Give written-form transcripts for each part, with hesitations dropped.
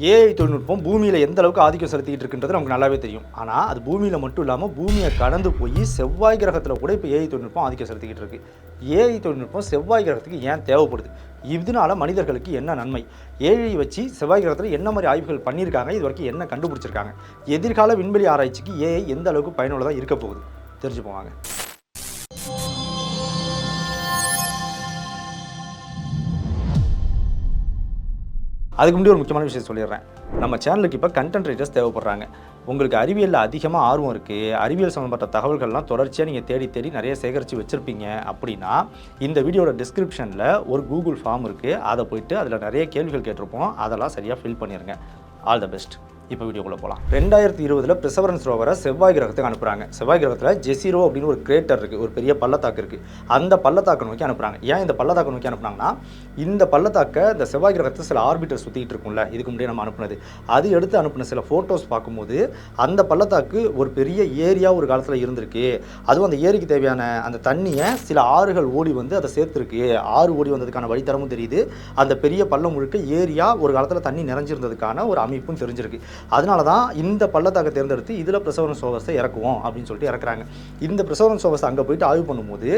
AI தொழில்நுட்பம் பூமியில் எந்த அளவுக்கு ஆதிக்கம் செலுத்திக்கிட்டு இருக்குன்றது நமக்கு நல்லாவே தெரியும். ஆனால் அது பூமியில் மட்டும் இல்லாமல் பூமியை கடந்து போய் செவ்வாய் கிரகத்தில் கூட இப்போ ஏஐ தொழில்நுட்பம் ஆதிக்கம் செலுத்திக்கிட்டு இருக்கு. ஏஐ தொழில்நுட்பம் செவ்வாய் கிரகத்துக்கு ஏன் தேவைப்படுது? இதனால மனிதர்களுக்கு என்ன நன்மை? ஏஐ வச்சு செவ்வாய் கிரகத்தில் என்ன மாதிரி ஆய்வுகள் பண்ணியிருக்காங்க, இது வரைக்கும் என்ன கண்டுபிடிச்சிருக்காங்க, எதிர்கால விண்வெளி ஆராய்ச்சிக்கு ஏஐ எந்த அளவுக்கு பயனுள்ளதாக இருக்க போகுது தெரிஞ்சு போவாங்க. அதுக்கு முன்னாடி ஒரு முக்கியமான விஷயம் சொல்லிடுறேன். நம்ம சேனலுக்கு இப்போ கண்டென்ட் ரைட்டர்ஸ் தேவைப்படுறாங்க. உங்களுக்கு அறிவியலில் அதிகமாக ஆர்வம் இருக்குது, அறிவியல் சம்மந்தப்பட்ட தகவல்கள்லாம் தொடர்ச்சியாக நீங்கள் தேடி நிறைய சேகரித்து வச்சுருப்பீங்க அப்படின்னா, இந்த வீடியோட டிஸ்கிரிப்ஷனில் ஒரு கூகுள் ஃபார்ம் இருக்குது. அதை போய்ட்டு அதில் நிறைய கேள்விகள் கேட்டிருப்போம், அதெல்லாம் சரியாக ஃபில் பண்ணிடுங்க. All the best. இப்போ வீடியோக்குள்ளே போகலாம். 2020 பெர்செவரன்ஸ் ரோவரை செவ்வாய் கிரகத்துக்கு அனுப்புகிறாங்க. செவ்வாய் கிரகத்தில் ஜெசிரோ அப்படின்னு ஒரு கிரேட்டர் இருக்குது, ஒரு பெரிய பள்ளத்தாக்கு இருக்குது. அந்த பள்ளத்தாக்கை நோக்கி அனுப்புகிறாங்க. ஏன் இந்த பள்ளத்தாக்கை நோக்கி அனுப்புனாங்கன்னா, இந்த பள்ளத்தாக்கை இந்த செவ்வாய் கிரகத்தில் சில ஆர்பிட்டர் சுற்றிக்கிட்டு இருக்கும்ல, இதுக்கு முன்னாடி நம்ம அனுப்புனது, அது எடுத்து அனுப்பின சில ஃபோட்டோஸ் பார்க்கும்போது அந்த பள்ளத்தாக்கு ஒரு பெரிய ஏரியா ஒரு காலத்தில் இருந்திருக்கு. அதுவும் அந்த ஏரிக்கு தேவையான அந்த தண்ணியை சில ஆறுகள் ஓடி வந்து அதை சேர்த்துருக்கு. ஆறு ஓடி வந்ததுக்கான வழித்தரமும் தெரியுது. அந்த பெரிய பள்ளம் முழுக்க ஏரியா ஒரு காலத்தில் தண்ணி நிறைஞ்சிருந்ததுக்கான ஒரு அமைப்பும் தெரிஞ்சிருக்கு. அதனால தான் இந்த பள்ளத்தாக்கை தேர்ந்தெடுத்து இதில் பெர்செவரன்ஸ் ரோவர்ஸை இறக்குவோம் அப்படின்னு சொல்லிட்டு இறக்குறாங்க. இந்த பெர்செவரன்ஸ் ரோவர்ஸ் அங்கே போயிட்டு ஆய்வு பண்ணும்போது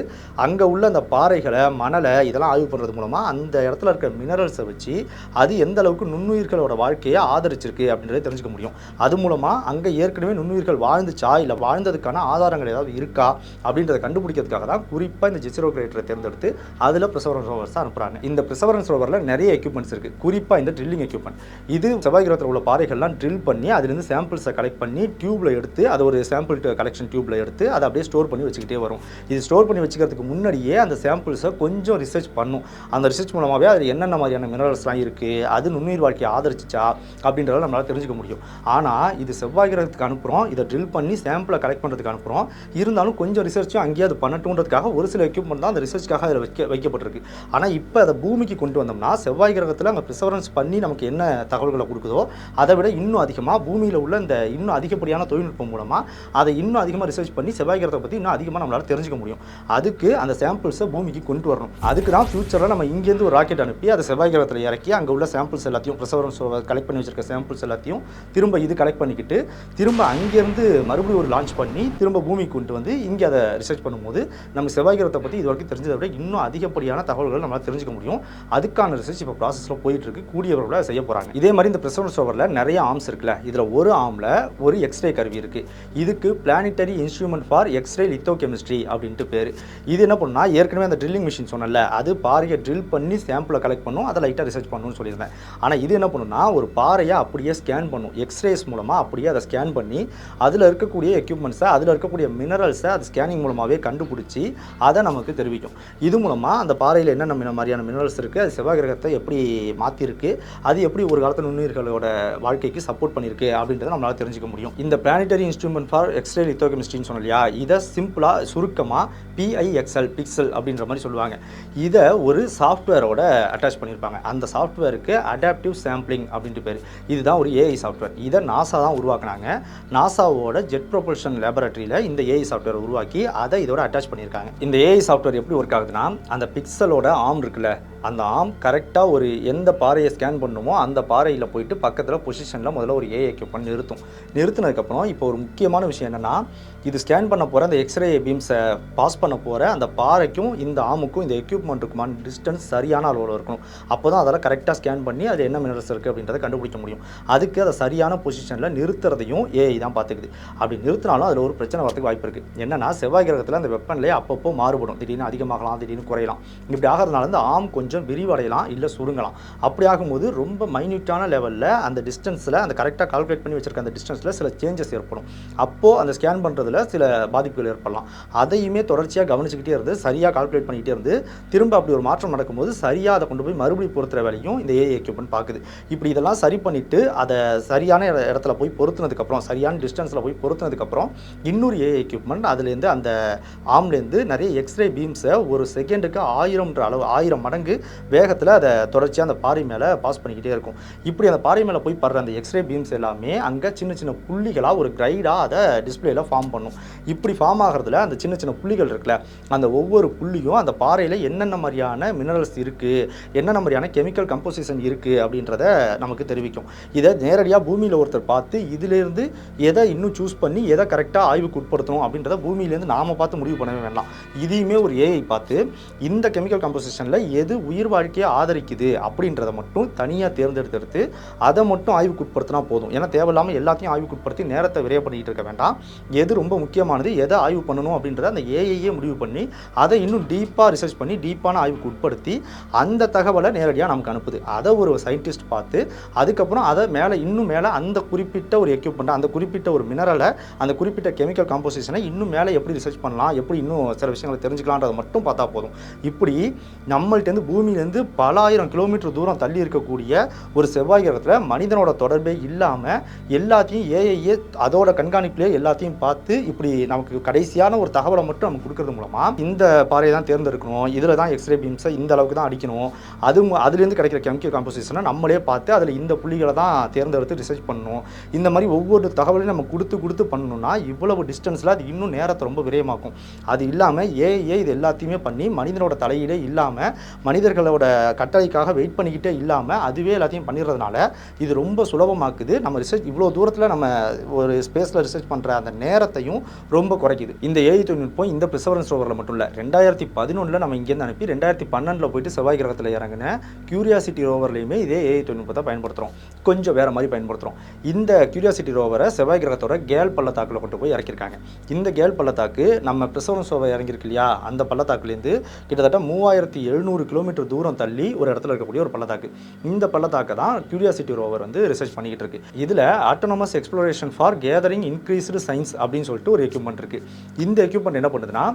அங்கே உள்ள அந்த பாறைகளை, மணலை இதெல்லாம் ஆய்வு பண்ணுறது மூலமாக அந்த இடத்துல இருக்க மினரல்ஸை வச்சு அது எந்த அளவுக்கு நுண்ணுயிர்களோட வாழ்க்கையை ஆதரிச்சிருக்கு அப்படின்றத தெரிஞ்சுக்க முடியும். அது மூலமாக அங்கே ஏற்கனவே நுண்ணுயிர்கள் வாழ்ந்துச்சா இல்லை வாழ்ந்ததுக்கான ஆதாரங்கள் ஏதாவது இருக்கா அப்படின்றத கண்டுபிடிக்கிறதுக்காக தான் குறிப்பாக இந்த ஜெசிரோ கிரேட்டரை தேர்ந்தெடுத்து அதில் பெர்செவரன்ஸ் ரோவர்ஸ் அனுப்புகிறாங்க. இந்த பெர்செவரன்ஸ் ரோவரில் நிறைய எக்யூப்மெண்ட்ஸ் இருக்குது. குறிப்பாக இந்த ட்ரில்லிங் எக்யூப்மெண்ட், இது செவ்வாய் கிரகத்தில் உள்ள பாறைகள்லாம் ட்ரில் பண்ணி அதுலேருந்து சாம்பிள்ஸை கலெக்ட் பண்ணி டியூப்பில் எடுத்து அதை ஒரு சாம்பிள் கலெக்ஷன் டியூப்பில் எடுத்து அதை அப்படியே ஸ்டோர் பண்ணி வச்சுக்கிட்டே வரும். இது ஸ்டோர் பண்ணி வச்சுக்கிறதுக்கு முன்னாடியே அந்த சாம்பிள்ஸை கொஞ்சம் ரிசர்ச் பண்ணும். அந்த ரிசர்ச் மூலமாகவே அது என்னென்ன மாதிரியான மினரல்ஸ்லாம் இருக்குது, அது நுண்ணுயிர் வாழ்க்கையை ஆதரிச்சிச்சா அப்படின்றத நம்மளால் தெரிஞ்சுக்க முடியும். ஆனால் இது செவ்வாய் கிரகத்துக்கு அனுப்புகிறோம், இதை ட்ரில் பண்ணி சாம்பிளை கலெக்ட் பண்ணுறதுக்கு அனுப்புகிறோம். இருந்தாலும் கொஞ்சம் ரிசர்ச்சும் அங்கேயே அது பண்ணட்டுன்றதுக்காக ஒரு சில எக்யூப்மெண்ட் தான் அந்த ரிசர்ச்சுக்காக அதில் வைக்கப்பட்டிருக்கு. ஆனால் இப்போ அதை பூமிக்கு கொண்டு வந்தோம்னா செவ்வாய் கிரகத்தில் அங்கே பெர்செவரன்ஸ் பண்ணி நமக்கு என்ன தகவல்களை கொடுக்குதோ அதை விட இன்னும் அதிகமாக பூமியில் உள்ள இந்த இன்னும் அதிகப்படியான தொழில்நுட்பம் மூலமாக அதை இன்னும் அதிகமாக ரிசர்ச் பண்ணி செவ்வாய் கிரகத்தை பற்றி இன்னும் அதிகமாக நம்மளால் தெரிஞ்சுக்க முடியும். அதுக்கு அந்த சாம்பிள்ஸை பூமிக்கு கொண்டு வரணும். அதுக்கு தான் ஃபியூச்சரில் நம்ம இங்கேருந்து ஒரு ராக்கெட் அனுப்பி அதை செவ்வாய் கிரகத்தில் இறக்கி அங்கே உள்ள சாம்பிள்ஸ் எல்லாத்தையும் பெர்செவரன்ஸ் கலெக்ட் பண்ணி வச்சிருக்க சாம்பிள்ஸ் எல்லாத்தையும் திரும்ப இது கலெக்ட் பண்ணிக்கிட்டு திரும்ப அங்கேருந்து மறுபடியும் ஒரு லான்ச் பண்ணி திரும்ப பூமிக்கு கொண்டு வந்து இங்கே அதை ரிசர்ச் பண்ணும்போது நம்ம செவ்வாய் கிரகத்தை பற்றி இது வரைக்கும் தெரிஞ்சதை விட இன்னும் அதிகப்படியான தகவல்கள் நம்மளால் தெரிஞ்சுக்க முடியும். அதுக்கான ரிசர்ச் இப்போ ப்ராசஸில் போயிட்டு இருக்கு, கூடியவர்கள செய்ய போகிறாங்க. இதே மாதிரி இந்த பெர்செவரன்ஸ் ரோவரில் நிறைய ஆர்ம்ஸ் இருக்குல்ல, இதில் ஒரு ஆர்மில் ஒரு எக்ஸ்ரே கருவி இருக்குது. இதுக்கு பிளானிட்டரி இன்ஸ்ட்ருமெண்ட் ஃபார் எக்ஸ்ரே லித்தோகெமிஸ்ட்ரி அப்படின்ட்டு பேர். இது என்ன பண்ணுன்னா, ஏற்கனவே அந்த ட்ரில்லிங் மிஷின் சொன்னல, அது பாறையை ட்ரில் பண்ணி சாம்பிளை கலெக்ட் பண்ணும், அதை லைட்டாக ரிசர்ச் பண்ணணும்னு சொல்லியிருந்தேன். ஆனால் இது என்ன பண்ணுன்னா, ஒரு பாறையை அப்படியே ஸ்கேன் பண்ணும். எக்ஸ்ரேஸ் மூலமாக அப்படியே அதை ஸ்கேன் பண்ணி அதில் இருக்கக்கூடிய எக்யூப்மெண்ட்ஸை, அதில் இருக்கக்கூடிய மினரல்ஸை அது ஸ்கேனிங் மூலமாகவே கண்டுபிடிச்சி அதை நமக்கு தெரிவிக்கும். இது மூலமாக அந்த பாறையில் என்னென்ன மாதிரியான மினரல்ஸ் இருக்குது, அது செவ்வாய் கிரகத்தை எப்படி மாற்றிருக்கு, அது எப்படி ஒரு காலத்தில் நுண்ணுயிர்களோட வாழ்க்கைக்கு சப்போர்ட் பண்ணியிருக்கு அப்படின்றத நம்மளால் தெரிஞ்சுக்க முடியும். இந்த பிளானிட்டரி இன்ஸ்ட்ருமெண்ட் ஃபார் எக்ஸ்ரே லித்தோகெமிஸ்ட்ரின்னு சொன்னலையா, இதை சிம்பிளாக சுருக்கமாக PIXL பிக்சல் அப்படின்ற மாதிரி சொல்லுவாங்க. இதை ஒரு சாஃப்ட்வேரோட அட்டாச் பண்ணியிருப்பாங்க. அந்த சாஃப்ட்வேருக்கு அடாப்டிவ் சாம்பிளிங் அப்படின்ட்டு பேர். இதுதான் ஒரு ஏஐ சாஃப்ட்வேர். இதை நாசா தான் உருவாக்குனாங்க. நாசாவோட ஜெட் ப்ரொபல்ஷன் லேபரட்டரியில் இந்த ஏஐ சாஃப்ட்வேர் உருவாக்கி அதை இதோட அட்டாச் பண்ணியிருக்காங்க. இந்த ஏஐ சாஃப்ட்வேர் எப்படி ஒர்க் ஆகுதுன்னா, அந்த பிக்சலோட ஆர்ம் இருக்குல்ல, அந்த ஆர்ம் கரெக்டாக ஒரு எந்த பாறையை ஸ்கேன் பண்ணுமோ அந்த பாறையில் போயிட்டு பக்கத்தில் பொசிஷனில் முதல்ல ஒரு ஏஐ எக்யூப்மெண்ட் நிறுத்தினதுக்கப்புறம் இப்போ ஒரு முக்கியமான விஷயம் என்னென்னா, இது ஸ்கேன் பண்ண போகிற அந்த எக்ஸ்ரே பீம்ஸை பாஸ் பண்ண போகிற அந்த பாறைக்கும் இந்த ஆமுக்கும் இந்த எக்யூப்மெண்ட்டுக்குமான டிஸ்டன்ஸ் சரியான அளவில் இருக்கணும். அப்போ தான் அதெல்லாம் கரெக்டாக ஸ்கேன் பண்ணி அது என்ன மினரல்ஸ் இருக்குது அப்படின்றத கண்டுபிடிக்க முடியும். அதுக்கு அதை சரியான பொசிஷனில் நிறுத்துறதையும் ஏஐ தான் பார்த்துக்குது. அப்படி நிறுத்தினாலும் அதில் ஒரு பிரச்சனை வரதுக்கு வாய்ப்பு இருக்குது. என்னென்னா, செவ்வாய் கிரகத்தில் அந்த வெப்பநிலை அப்பப்போ மாறுபடும். திடீர்னு அதிகமாகலாம், திடீர்னு குறையலாம். இப்படி ஆகிறதுனால இந்த ஆம் கொஞ்சம் விரிவடையலாம், இல்லை சுருங்கலாம். அப்படி ஆகும்போது ரொம்ப மைன்யூட்டான லெவலில் அந்த டிஸ்டன்ஸில், அந்த கரெக்டாக கால்குலேட் பண்ணி வச்சிருக்க அந்த டிஸ்டன்ஸில் சில சேஞ்சஸ் ஏற்படும். அப்போது அந்த ஸ்கேன் பண்ணுறதுல சில பாதிப்புகள் ஏற்படலாம். அதையுமே தொடர்ச்சியாக கவனிச்சுக்கிட்டே இருந்து சரியாக கால்குலேட் பண்ணிக்கிட்டே இருந்து திரும்ப அப்படி ஒரு மாற்றம் நடக்கும்போது சரியாக அதை கொண்டு போய் மறுபடியும் பொறுத்துற வேலையும் இந்த ஏஐ எக்யூப்மெண்ட் பார்க்குது. இப்படி இதெல்லாம் சரி பண்ணிவிட்டு அதை சரியான இடத்துல போய் பொறுத்துனதுக்கப்புறம், சரியான டிஸ்டன்ஸில் போய் பொறுத்துனதுக்கப்புறம் இன்னொரு ஏஐ எக்யூப்மெண்ட் அதுலேருந்து அந்த ஆம்லேருந்து நிறைய எக்ஸ்ரே பீம்ஸை ஒரு செகண்டுக்கு 1000 மடங்கு வேகத்தில் அதை தொடர்ச்சியாக அந்த பாறை மேலே பாஸ் பண்ணிக்கிட்டே இருக்கும். இப்படி அந்த பாறை மேலே போய் படுற அந்த எக்ஸ்ரே பீம்ஸ் எல்லாமே அங்கே சின்ன சின்ன புள்ளிகளாக ஒரு கிரைடாக அதை டிஸ்பிளேல ஃபார்ம் பண்ணும். இப்படி ஃபார்ம் ஆகிறதுல அந்த சின்ன சின்ன புள்ளிகள் இருக்குல்ல, அந்த ஒவ்வொரு புள்ளியும் அந்த பாறையில் என்னென்ன மாதிரியான மினரல்ஸ் இருக்குது, என்னென்ன மாதிரியான கெமிக்கல் கம்போசிஷன் இருக்குது அப்படின்றத நமக்கு தெரிவிக்கும். இதை நேரடியாக பூமியில் ஒருத்தர் பார்த்து இதிலேருந்து எதை இன்னும் சூஸ் பண்ணி எதை கரெக்டாக ஆய்வுக்கு உட்படுத்தணும் அப்படின்றத பூமியிலேருந்து நாம் பார்த்து முடிவு பண்ணவே வேண்டாம். இதையுமே ஒரு ஏஐ பார்த்து இந்த கெமிக்கல் கம்போசிஷனில் எது உயிர் வாழ்க்கையை ஆதரிக்குது அப்படின்றத மட்டும் தனியாக தேர்ந்தெடுத்து அதை மட்டும் ஆய்வுக்கு உட்படுத்தினா போதும். ஏன்னா தேவையில்லாமல் எல்லாத்தையும் ஆய்வுக்கு உட்படுத்தி நேரத்தை விரைய பண்ணிக்கிட்டு இருக்க வேண்டாம். எது ரொம்ப முக்கியமானது, எதை ஆய்வு பண்ணணும் அப்படின்றத அந்த ஏஐயே முடிவு பண்ணி அதை இன்னும் டீப்பாக ரிசர்ச் பண்ணி டீப்பான ஆய்வுக்கு உட்படுத்தி அந்த தகவலை நேரடியாக நமக்கு அனுப்புது. அதை ஒரு சயின்டிஸ்ட் பார்த்து அதுக்கப்புறம் அதை இன்னும் மேலே அந்த குறிப்பிட்ட ஒரு எக்யூப்மெண்ட், அந்த குறிப்பிட்ட ஒரு மினரலை, அந்த குறிப்பிட்ட கெமிக்கல் காம்போசிஷனை இன்னும் மேலே எப்படி ரிசர்ச் பண்ணலாம், எப்படி இன்னும் சில விஷயங்களை தெரிஞ்சுக்கலான்றதை மட்டும் பார்த்தா போதும். இப்படி நம்மள்டேருந்து பூமியிலேருந்து பல ஆயிரம் கிலோமீட்டர் தூரம் தள்ளி இருக்கக்கூடிய ஒரு செவ்வாய் கிரகத்தில் மனிதனோட தொடர்பே இல்லாமல் எல்லாத்தையும் ஏஐயே அதோட கண்காணிப்பிலே எல்லாத்தையும் பார்த்து இப்படி நமக்கு கடைசியான ஒரு தகவலை மட்டும் நமக்கு கொடுக்கறது மூலமாக இந்த பாறையை தான் தேர்ந்தெடுக்கணும், இதில் தான் எக்ஸ்ரே பீம்ஸை இந்த அளவுக்கு தான் அடிக்கணும், அதுலேருந்து கிடைக்கிற கெமிக்கல் காம்போசிஷனை நம்மளே பார்த்து அதில் இந்த புள்ளிகளை தான் தேர்ந்தெடுத்து ரிசர்ச் பண்ணணும். இந்த மாதிரி ஒவ்வொரு தகவலையும் நம்ம கொடுத்து பண்ணணும்னா இவ்வளவு டிஸ்டன்ஸில் அது இன்னும் நேரத்தை ரொம்ப விரயமாக்கும். அது இல்லாமல் ஏஐ இது எல்லாத்தையுமே பண்ணி மனிதனோட தலையிலே இல்லாமல் மனிதர்களோட கட்டளைக்காக வெயிட் பண்ணிக்கிட்டே இல்லாமல் அதுவே எல்லாத்தையும் பண்ணிடுறதுனால இது ரொம்ப சுலபமாக்குது. நம்ம ரிசர்ச் இவ்வளோ தூரத்தில் நம்ம ஒரு ஸ்பேஸில் ரிசர்ச் பண்ணுற அந்த நேரத்தையும் ரொம்ப குறைக்குது. இந்த ஏஐ தொழில்நுட்பம் இந்த பெர்சவரன்ஸ் ரோவரில் மட்டும் இல்லை, 2011 நம்ம இங்கேருந்து அனுப்பி 2012 போயிட்டு செவ்வாய் கிரகத்தில் இறங்கின கியூரியாசிட்டி ரோவர்லையுமே இதே ஏஐ தொழில்நுட்பத்தை பயன்படுத்துகிறோம். கொஞ்சம் வேறு மாதிரி பயன்படுத்துகிறோம். இந்த கியூரியாசிட்டி ரோவரை செவ்வாய் கிரகத்தோட கேல் பள்ளத்தாக்கில் கொண்டு போய் இறக்கியிருக்காங்க. இந்த கேல் பள்ளத்தாக்கு நம்ம பெர்சவரன்ஸ் ரோவர் இறங்கியிருக்கு இல்லையா, அந்த பள்ளத்தாக்குலேருந்து கிட்டத்தட்ட 3700 கிலோமீட்டர் தூரம் தள்ளி ஒரு இடத்துல இருக்கக்கூடிய ஒரு பள்ளத்தாக்கு. இந்த பள்ளத்தாக்கை தான் கியூரியாசிட்டி ரோவர் வந்து ரிசர்ச் பண்ணிக்கிட்டு இருக்கு. இதில் autonomous exploration for gathering increased science அப்படின்னு சொல்லிட்டு ஒரு எக்யூப்மெண்ட் இருக்குது. இந்த எக்யூப்மெண்ட் என்ன பண்ணுதுன்னா,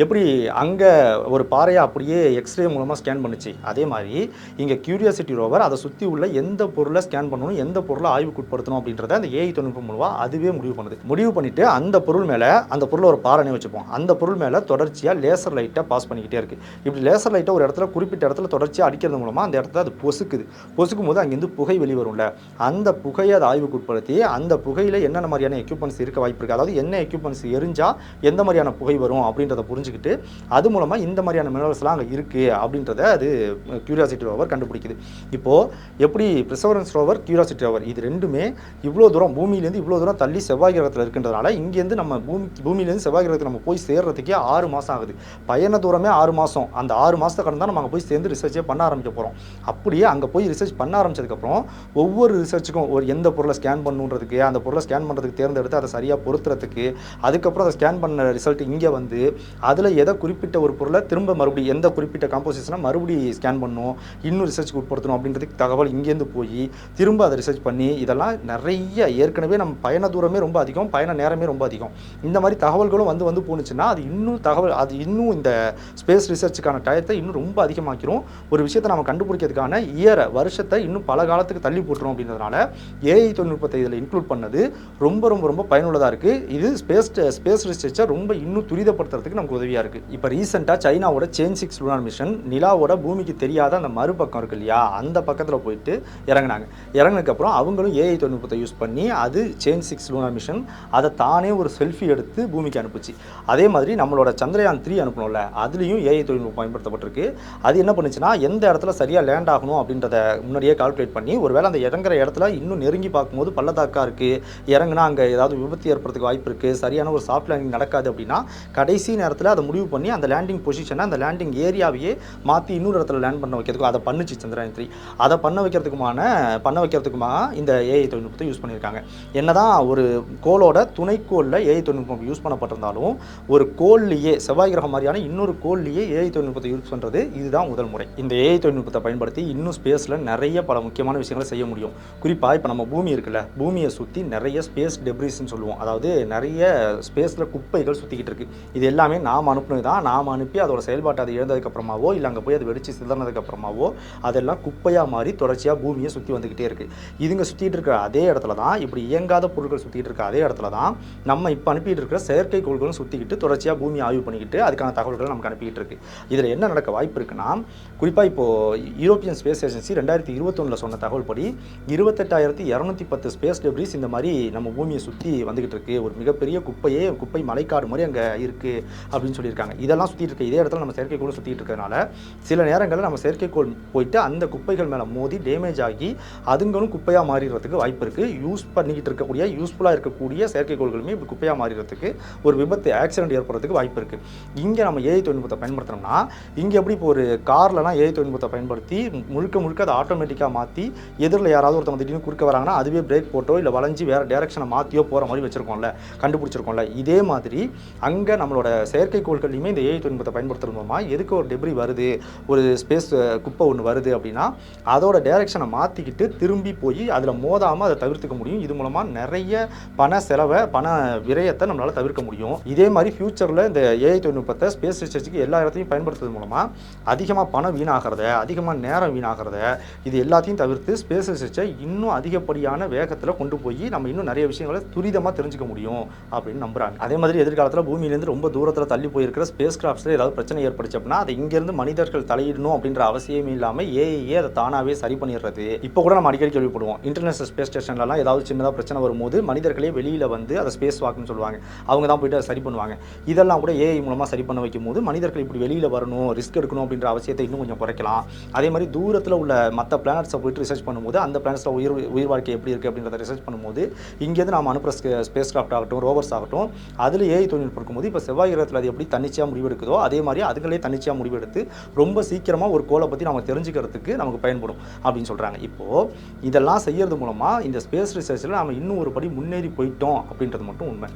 எப்படி அங்கே ஒரு பாறையை அப்படியே எக்ஸ்ரே மூலமாக ஸ்கேன் பண்ணுச்சு, அதே மாதிரி இங்கே கியூரியாசிட்டி ரோவர் அதை சுற்றி உள்ள எந்த பொருளை ஸ்கேன் பண்ணணும், எந்த பொருளை ஆய்வுக்கு உட்படுத்தணும் அப்படின்றத அந்த ஏஐ தொழில்நுட்பம் மூலமாக அதுவே முடிவு பண்ணுது. முடிவு பண்ணிவிட்டு அந்த பொருள் மேலே, அந்த பொருளை ஒரு பாறைனே வச்சுப்போம், அந்த பொருள் மேலே தொடர்ச்சியாக லேசர் லைட்டை பாஸ் பண்ணிக்கிட்டே இருக்குது. இப்படி லேசர் லைட்டை ஒரு இடத்துல குறிப்பிட்ட இடத்துல தொடர்ச்சியாக அடிக்கிறது மூலமாக அந்த இடத்துல அது பொசுக்கும் போது அங்கேருந்து புகை வெளிவரும்ல, அந்த புகையை அதை ஆய்வுக்கு உட்படுத்தி அந்த புகையில் என்னென்ன மாதிரியான எக்யூப்மெண்ட்ஸ் இருக்க வாய்ப்பு இருக்குது, அதாவது என்ன எக்யூப்மெண்ட்ஸ் எரிஞ்சால் எந்த மாதிரியான புகை வரும் அப்படின்றத புரிஞ்சுக்கிட்டு அது மூலமாக இந்த மாதிரியான மினரல்ஸ்லாம் அங்கே இருக்குது அப்படின்றத அது கியூரியாசிட்டி ரோவர் கண்டுபிடிக்குது. இப்போது எப்படி பெர்சவரன்ஸ் ரோவர், கியூரியாசிட்டி ரோவர் இது ரெண்டுமே இவ்வளோ தூரம் பூமியிலேருந்து இவ்வளோ தூரம் தள்ளி செவ்வாய் கிரகத்தில் இருக்கின்றதுனால இங்கேருந்து நம்ம பூமியிலேருந்து செவ்வாய் கிரகத்தில் நம்ம போய் சேர்றதுக்கே 6 மாதம் ஆகுது. பயண தூரமே 6 மாதம். அந்த 6 மாதத்தை கடந்து தான் நம்ம அங்கே போய் சேர்ந்து ரிசர்ச்சே பண்ண ஆரம்பிக்க போகிறோம். அப்படியே அங்கே போய் ரிசர்ச் பண்ண ஆரம்பிச்சதுக்கப்புறம் ஒவ்வொரு ரிசர்ச்சுக்கும் ஒரு எந்த பொருளை ஸ்கேன் பண்ணுன்றதுக்கு, அந்த பொருளை ஸ்கேன் பண்ணுறதுக்கு தேர்ந்தெடுத்து அதை சரியாக பொருத்துறதுக்கு, அதுக்கப்புறம் அதை ஸ்கேன் பண்ண ரிசல்ட் இங்கே வந்து அதில் எதை குறிப்பிட்ட ஒரு பொருளை திரும்ப மறுபடியும் எந்த குறிப்பிட்ட காம்போசிஷனை மறுபடியும் ஸ்கேன் பண்ணணும், இன்னும் ரிசர்ச்சுக்கு உட்படுத்தணும் அப்படின்றதுக்கு தகவல் இங்கேருந்து போய் திரும்ப அதை ரிசர்ச் பண்ணி இதெல்லாம் நிறைய ஏற்கனவே நம்ம பயண தூரமே ரொம்ப அதிகம், பயண நேரமே ரொம்ப அதிகம். இந்த மாதிரி தகவல்களும் வந்து போணுச்சுன்னா அது இன்னும் இந்த ஸ்பேஸ் ரிசர்ச்சுக்கான டயத்தை இன்னும் ரொம்ப அதிகமாக்கிரும். ஒரு விஷயத்தை நம்ம கண்டுபிடிக்கிறதுக்கான வருஷத்தை இன்னும் பல காலத்துக்கு தள்ளி போட்டுரும். அப்படின்றதுனால ஏஐ தொழில்நுட்பத்தை இதில் இன்க்ளூட் பண்ணது ரொம்ப ரொம்ப ரொம்ப பயனுள்ளதாக இருக்குது. இது ஸ்பேஸ் ரிசர்ச்சை ரொம்ப இன்னும் துரிதப்படுத்துறதுக்கு நமக்கு உதவியாக இருக்குது. இப்போ ரீசெண்டாக சைனாவோட Chang'e லூனார் மிஷன் நிலாவோட பூமிக்கு தெரியாத அந்த மறுபக்கம் இருக்கு இல்லையா, அந்த பக்கத்தில் போயிட்டு இறங்கினதுக்கப்புறம் அவங்களும் ஏஐ தொழில்நுட்பத்தை யூஸ் பண்ணி அது Chang'e லூனார் மிஷன் அதை தானே ஒரு செல்ஃபி எடுத்து பூமிக்கு அனுப்பிச்சு. அதே மாதிரி நம்மளோட சந்திரயான் 3 அனுப்பணும்ல, அதுலேயும் ஏஐ தொழில்நுட்பம் பயன்படுத்தப்பட்டிருக்கு. அது என்ன பண்ணுச்சுன்னா, எந்த இடத்துல சரியாக லேண்ட் ஆகணும் அப்படின்றத முன்னாடியே கால்குலேட் பண்ணி ஒருவேளை அந்த இறங்குற இடத்துல இன்னும் நெருங்கி பார்க்கும்போது பள்ளத்தாக்கா இருக்குது, இறங்குனா அங்கே ஏதாவது விபத்து ஏற்படுறதுக்கு வாய்ப்பு இருக்குது, சரியான ஒரு சாஃப்ட் லேண்டிங் நடக்காது அப்படின்னா கடைசி நேரத்தில் அதை முடிவு பண்ணி அந்த லேண்டிங் பொசிஷனை, அந்த லேண்டிங் ஏரியாவையே மாற்றி இன்னொரு இடத்துல லேண்ட் பண்ண வைக்கிறதுக்கும் அதை பண்ணுச்சு சந்திரயான் 3. அதை பண்ண வைக்கிறதுக்குமா இந்த ஏஐ தொழில்நுட்பத்தை யூஸ் பண்ணியிருக்காங்க. என்னதான் ஒரு கோளோட துணைக்கோளில் ஏஐ தொழில்நுட்பம் யூஸ் பண்ணப்பட்டிருந்தாலும் ஒரு கோள்லேயே, செவ்வாய் கிரகம் மாதிரியான இன்னொரு கோள்லேயே ஏஐ தொழில்நுட்பத்தை யூஸ் பண்ணுறது இதுதான் முதல் முறை. இந்த ஏஐ தொழில்நுட்பத்தை பயன்படுத்தி இன்னும் ஸ்பேஸில் நிறைய பல முக்கியமான விஷயங்களை செய்ய முடியும். குறிப்பாக இப்போ நம்ம பூமி இருக்குல்ல, பூமியை சுற்றி நிறைய ஸ்பேஸ் டெப்ரிஸ்ன்னு சொல்லுவோம், அதாவது நிறைய ஸ்பேஸில் குப்பைகள் சுற்றிக்கிட்டு இருக்குது. இது எல்லாமே நாம் அனுப்புனது தான். நாம் அனுப்பி அதோட செயல்பாட்டை அது இழந்ததுக்கப்புறமாவோ இல்லை அங்கே போய் அது வெடிச்சு சிதறினதுக்கப்புறமாவோ அதெல்லாம் குப்பையாக மாறி தொடர்ச்சியாக பூமியை சுற்றி வந்துக்கிட்டே இருக்குது. இதுங்க சுற்றிட்டு இருக்கிற அதே இடத்துல தான், இப்படி இயங்காத பொருட்கள் சுற்றிட்டு இருக்க அதே இடத்துல தான் நம்ம இப்போ அனுப்பிட்டு இருக்கிற செயற்கைக்கோள்களும் சுற்றிக்கிட்டு தொடர்ச்சியாக பூமியை ஆய்வு பண்ணிக்கிட்டு அதுக்கான தகவல்களை நமக்கு அனுப்பிக்கிட்டு இருக்கு. இதில் என்ன நடக்க வாய்ப்பு இருக்குன்னா, குறிப்பாக இப்போது யூரோப்பியன் ஸ்பேஸ் ஏஜென்சி 2021 சொன்ன தகவல் படி 28,210 ஸ்பேஸ் டெப்ரிஸ் இந்த மாதிரி நம்ம பூமியை சுற்றி வந்துகிட்டு இருக்கு. ஒரு மிகப்பெரிய குப்பை மலைக்காடு மாதிரி அங்கே இருக்குது அப்படின்னு சொல்லியிருக்காங்க. இதெல்லாம் சுற்றிட்டு இருக்க இதே இடத்துல நம்ம செயற்கைக்கோள் சுற்றிட்டு இருக்கிறதுனால சில நேரங்களில் நம்ம செயற்கைக்கோள் போயிட்டு அந்த குப்பைகள் மேலே மோதி டேமேஜ் ஆகி அதுங்களும் குப்பையாக மாறிடுறதுக்கு வாய்ப்பு இருக்குது. யூஸ் பண்ணிக்கிட்டு இருக்கக்கூடிய யூஸ்ஃபுல்லாக இருக்கக்கூடிய செயற்கைக்கோள்களுமே இப்படி குப்பையாக மாறிடுறதுக்கு ஒரு விபத்து ஆக்சிடென்ட் ஏற்படுறதுக்கு வாய்ப்பு இருக்குது. இங்கே நம்ம ஏஐ தொழில்நுட்பத்தை பயன்படுத்தினோம்னா, இங்கே எப்படி இப்போ ஒரு கார்லலாம் ஏஐ தொழில்நுட்பத்தை பயன்படுத்தி முழுக்க அதை ஆட்டோமேட்டிக்காக மாற்றி எதிரில் யாராவது ஒருத்தவங்க திடீர்னு குறுக்க வராங்கன்னா அதுவே பிரேக் போட்டோ இல்லை வளைஞ்சி வேறு டேரக்ஷனை மாற்றியோ போகிற மாதிரி வச்சுருக்கோம்ல, கண்டுபிடிச்சிருக்கோம்ல. இதே மாதிரி அங்கே நம்மளோட செயற்கைக்கோள்கள்லையுமே இந்த ஏஐ தொழில்நுட்பத்தை பயன்படுத்துறது மூலமாக எதுக்கு ஒரு டெப்ரி வருது, ஒரு ஸ்பேஸ் குப்பை ஒன்று வருது அப்படின்னா அதோட டேரக்ஷனை மாற்றிக்கிட்டு திரும்பி போய் அதில் மோதாமல் அதை தவிர்த்துக்க முடியும். இது மூலமாக நிறைய பண விரயத்தை நம்மளால் தவிர்க்க முடியும். இதே மாதிரி ஃபியூச்சரில் இந்த ஏஐ தொழில்நுட்பத்தை ஸ்பேஸ் ரிசர்ச்சுக்கு எல்லா இடத்தையும் பயன்படுத்துறது மூலமாக அதிகமாக பணம் வீணாகிறத, அதிகமாக நேரம் வீணாகிறத, இது எல்லாத்தையும் தவிர்த்து ஸ்பேஸ் ரிசர்ச்சை இன்னும் அதிகப்படியான வேகத்தில் கொண்டு போய் நம்ம இன்னும் நிறைய விஷயங்களை துரிதமாக தெரிஞ்சுக்க முடியும் அப்படின்னு நம்புறாங்க. அதே மாதிரி எதிர்காலத்தில் பூமியிலேருந்து ரொம்ப தூரத்தில் தள்ளி போயிருக்கிற ஸ்பேஸ் கிராஃப்ட்ஸில் ஏதாவது பிரச்சனை ஏற்படுச்சு அப்படின்னா அதை இங்கேருந்து மனிதர்கள் தலையிடணும் அப்படின்ற அவசியமே இல்லாமல் ஏஐயே அதை தானாகவே சரி பண்ணிடுறது. இப்போ கூட நம்ம அடிக்கடி கேள்விப்படுவோம், இன்டர்நேஷனல் ஸ்பேஸ் ஸ்டேஷன்லலாம் ஏதாவது சின்னதாக பிரச்சனை வரும்போது மனிதர்களே வெளியில் வந்து அதை ஸ்பேஸ் வாக்குன்னு சொல்லுவாங்க, அவங்க தான் போயிட்டு அதை சரி பண்ணுவாங்க. இதெல்லாம் கூட ஏஐ மூலமாக சரி பண்ண வைக்கும் போது மனிதர்கள் இப்படி வெளியில் வரணும், ரிஸ்க் எடுக்கணும் அப்படின்ற அவசியத்தை இன்னும் கொஞ்சம் குறைக்கலாம். அதே மாதிரி தூரத்தில் உள்ள மற்ற பிளானட்ஸை போயிட்டு ரிசர்ச் பண்ணும்போது அந்த பிளானட்ஸில் உயிர் வாழ்க்கை எப்படி இருக்குது அப்படின்றத ரிசர்ச் பண்ணும்போது இங்கேருந்து நாம் அனுப்புகிற ஸ்பேஸ் கிராஃப்ட் ஆகட்டும், ரோவர்ஸ் ஆகட்டும், அதில் ஏஐ தொழில்நுட்பம் இருக்கும்போது இப்போ செவ்வாய் கிரகத்தில் அது எப்படி தன்னிச்சையாக முடிவெடுக்குதோ அதே மாதிரி அதுங்களே தன்னிச்சையாக முடிவெடுத்து ரொம்ப சீக்கிரமாக ஒரு கோளை பற்றி நம்ம தெரிஞ்சுக்கிறதுக்கு நமக்கு பயன்படும் அப்படின்னு சொல்கிறாங்க. இப்போது இதெல்லாம் செய்யறது மூலமாக இந்த ஸ்பேஸ் ரிசர்ச்சில் நம்ம இன்னும் ஒரு படி முன்னேறி போயிட்டோம் அப்படின்றது மட்டும் உண்மை.